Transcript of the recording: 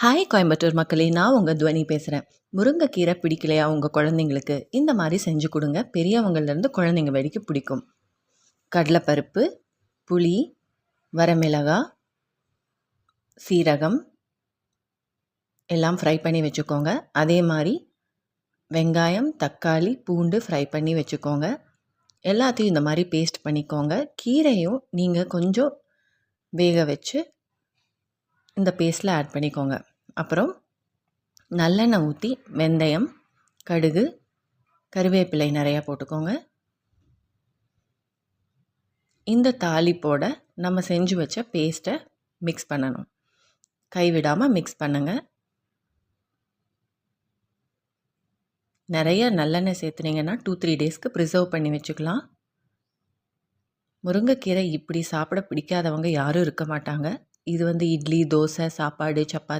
Hi Coimbatore மக்களே, நான் உங்கள் துவனி பேசுகிறேன். முருங்கைக்கீரை பிடிக்கலையா உங்கள் குழந்தைங்களுக்கு? இந்த மாதிரி செஞ்சு கொடுங்க. பெரியவங்கள்லேருந்து குழந்தைங்க வரைக்கும் பிடிக்கும். கடலைப்பருப்பு, புளி, வரமிளகாய், சீரகம் எல்லாம் ஃப்ரை பண்ணி வச்சுக்கோங்க. அதே மாதிரி வெங்காயம், தக்காளி, பூண்டு ஃப்ரை பண்ணி வச்சுக்கோங்க. எல்லாத்தையும் இந்த மாதிரி பேஸ்ட் பண்ணிக்கோங்க. கீரையும் நீங்கள் கொஞ்சம் வேக வச்சு இந்த பேஸ்ட்டில் ஆட் பண்ணிக்கோங்க. அப்புறம் நல்லெண்ணெய் ஊற்றி வெந்தயம், கடுகு, கருவேப்பிலை நிறையா போட்டுக்கோங்க. இந்த தாளிப்போட நம்ம செஞ்சு வச்ச பேஸ்ட்டை மிக்ஸ் பண்ணணும். கைவிடாமல் மிக்ஸ் பண்ணுங்கள். நிறைய நல்லெண்ணெய் சேர்த்துனீங்கன்னா 2-3 டேஸ்க்கு ப்ரிசர்வ் பண்ணி வச்சுக்கலாம். முருங்கைக்கீரை இப்படி சாப்பிட பிடிக்காதவங்க யாரும் இருக்க மாட்டாங்க. இது இட்லி, தோசை, சாப்பாடு, சப்பாத்தி